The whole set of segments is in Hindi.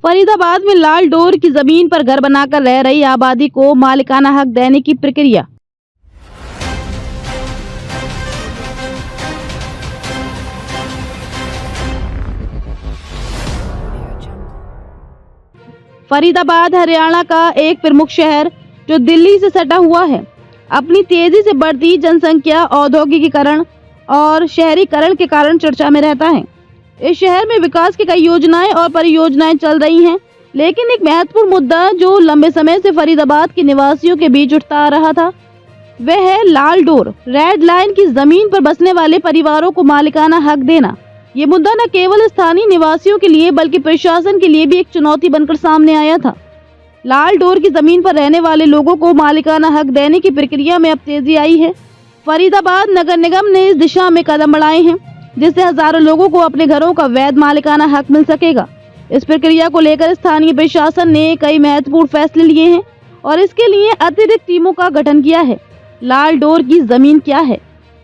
फरीदाबाद में लाल डोर की जमीन पर घर बनाकर रह रही आबादी को मालिकाना हक देने की प्रक्रिया। फरीदाबाद हरियाणा का एक प्रमुख शहर जो दिल्ली से सटा हुआ है, अपनी तेजी से बढ़ती जनसंख्या, औद्योगिकीकरण और शहरीकरण के कारण चर्चा में रहता है। इस शहर में विकास की कई योजनाएं और परियोजनाएं चल रही हैं, लेकिन एक महत्वपूर्ण मुद्दा जो लंबे समय से फरीदाबाद के निवासियों के बीच उठता आ रहा था, वह है लाल डोर, रेड लाइन की जमीन पर बसने वाले परिवारों को मालिकाना हक देना। ये मुद्दा न केवल स्थानीय निवासियों के लिए बल्कि प्रशासन के लिए भी एक चुनौती बनकर सामने आया था। लाल डोर की जमीन पर रहने वाले लोगों को मालिकाना हक देने की प्रक्रिया में अब तेजी आई है। फरीदाबाद नगर निगम ने इस दिशा में कदम बढ़ाए हैं, जिससे हजारों लोगों को अपने घरों का वैध मालिकाना हक मिल सकेगा। इस प्रक्रिया को लेकर स्थानीय प्रशासन ने कई महत्वपूर्ण फैसले लिए हैं और इसके लिए अतिरिक्त टीमों का गठन किया है। लाल डोर की जमीन क्या है?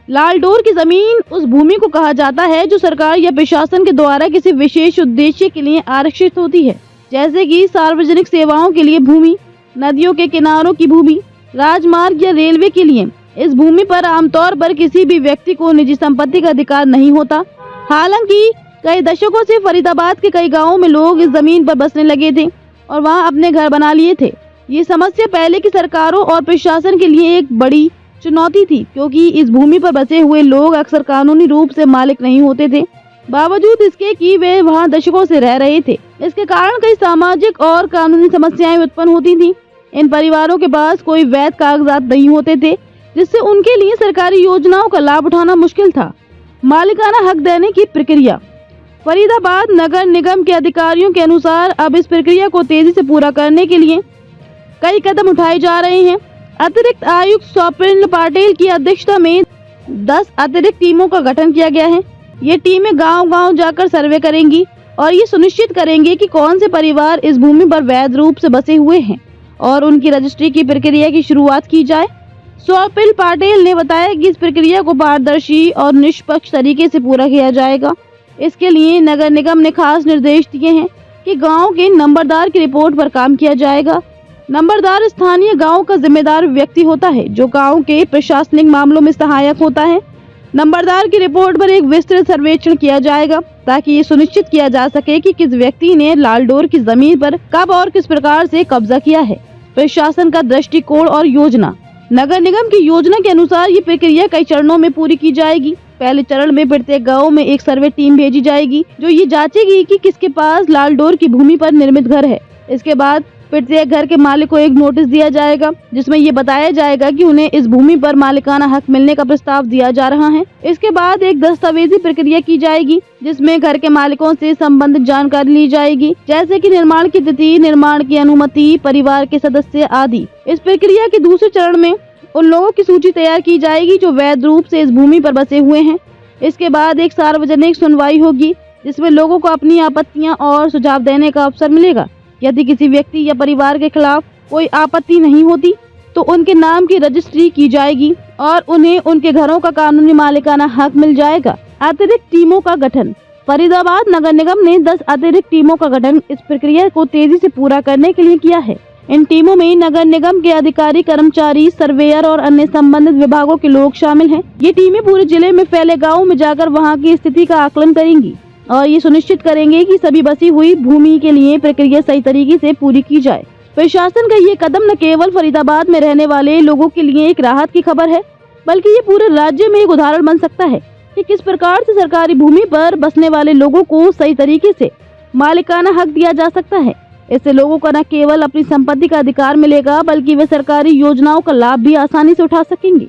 लाल डोर की जमीन उस भूमि को कहा जाता है जो सरकार या प्रशासन के द्वारा किसी विशेष उद्देश्य के लिए आरक्षित होती है, जैसे कि सार्वजनिक सेवाओं के लिए भूमि, नदियों के किनारों की भूमि, राजमार्ग या रेलवे के लिए। इस भूमि पर आमतौर पर किसी भी व्यक्ति को निजी संपत्ति का अधिकार नहीं होता। हालांकि कई दशकों से फरीदाबाद के कई गांवों में लोग इस जमीन पर बसने लगे थे और वहां अपने घर बना लिए थे। ये समस्या पहले की सरकारों और प्रशासन के लिए एक बड़ी चुनौती थी, क्योंकि इस भूमि पर बसे हुए लोग अक्सर कानूनी रूप से मालिक नहीं होते थे, बावजूद इसके कि वे वहां दशकों से रह रहे थे। इसके कारण कई सामाजिक और कानूनी समस्याएं उत्पन्न होती थी। इन परिवारों के पास कोई वैध कागजात नहीं होते थे, जिससे उनके लिए सरकारी योजनाओं का लाभ उठाना मुश्किल था। मालिकाना हक देने की प्रक्रिया। फरीदाबाद नगर निगम के अधिकारियों के अनुसार अब इस प्रक्रिया को तेजी से पूरा करने के लिए कई कदम उठाए जा रहे हैं। अतिरिक्त आयुक्त स्वप्निल पाटिल की अध्यक्षता में 10 अतिरिक्त टीमों का गठन किया गया है। ये टीमें गांव-गांव जाकर सर्वे करेंगी और ये सुनिश्चित करेंगे कि कौन से परिवार इस भूमि पर वैध रूप से बसे हुए हैं और उनकी रजिस्ट्री की प्रक्रिया की शुरुआत की जाए। स्वप्निल पाटिल ने बताया कि इस प्रक्रिया को पारदर्शी और निष्पक्ष तरीके से पूरा किया जाएगा। इसके लिए नगर निगम ने खास निर्देश दिए हैं कि गांव के नंबरदार की रिपोर्ट पर काम किया जाएगा। नंबरदार स्थानीय गांव का जिम्मेदार व्यक्ति होता है जो गांव के प्रशासनिक मामलों में सहायक होता है। नंबरदार की रिपोर्ट पर एक विस्तृत सर्वेक्षण किया जाएगा ताकि ये सुनिश्चित किया जा सके कि किस व्यक्ति ने लाल डोर की जमीन पर कब और किस प्रकार से कब्जा किया है। प्रशासन का दृष्टिकोण और योजना। नगर निगम की योजना के अनुसार ये प्रक्रिया कई चरणों में पूरी की जाएगी। पहले चरण में प्रत्येक गांव में एक सर्वे टीम भेजी जाएगी जो ये जांचेगी कि किसके पास लाल डोर की भूमि पर निर्मित घर है। इसके बाद प्रत्येक घर के मालिक को एक नोटिस दिया जाएगा जिसमें ये बताया जाएगा कि उन्हें इस भूमि पर मालिकाना हक मिलने का प्रस्ताव दिया जा रहा है। इसके बाद एक दस्तावेजी प्रक्रिया की जाएगी जिसमें घर के मालिकों से संबंधित जानकारी ली जाएगी, जैसे कि निर्माण की तिथि, निर्माण की अनुमति, परिवार के सदस्य आदि। इस प्रक्रिया के दूसरे चरण में उन लोगों की सूची तैयार की जाएगी जो वैध रूप से इस भूमि पर बसे हुए हैं। इसके बाद एक सार्वजनिक सुनवाई होगी जिसमें लोगों को अपनी आपत्तियां और सुझाव देने का अवसर मिलेगा। यदि किसी व्यक्ति या परिवार के खिलाफ कोई आपत्ति नहीं होती तो उनके नाम की रजिस्ट्री की जाएगी और उन्हें उनके घरों का कानूनी मालिकाना हक मिल जाएगा। अतिरिक्त टीमों का गठन। फरीदाबाद नगर निगम ने 10 अतिरिक्त टीमों का गठन इस प्रक्रिया को तेजी से पूरा करने के लिए किया है। इन टीमों में नगर निगम के अधिकारी, कर्मचारी, सर्वेयर और अन्य संबंधित विभागों के लोग शामिल हैं। ये टीमें पूरे जिले में फैले गाँव में जाकर वहाँ की स्थिति का आकलन करेंगी और ये सुनिश्चित करेंगे कि सभी बसी हुई भूमि के लिए प्रक्रिया सही तरीके से पूरी की जाए। प्रशासन का ये कदम न केवल फरीदाबाद में रहने वाले लोगों के लिए एक राहत की खबर है, बल्कि ये पूरे राज्य में एक उदाहरण बन सकता है कि किस प्रकार से सरकारी भूमि पर बसने वाले लोगों को सही तरीके से मालिकाना हक दिया जा सकता है। इससे लोगों को न केवल अपनी संपत्ति का अधिकार मिलेगा, बल्कि वे सरकारी योजनाओं का लाभ भी आसानी से उठा सकेंगे।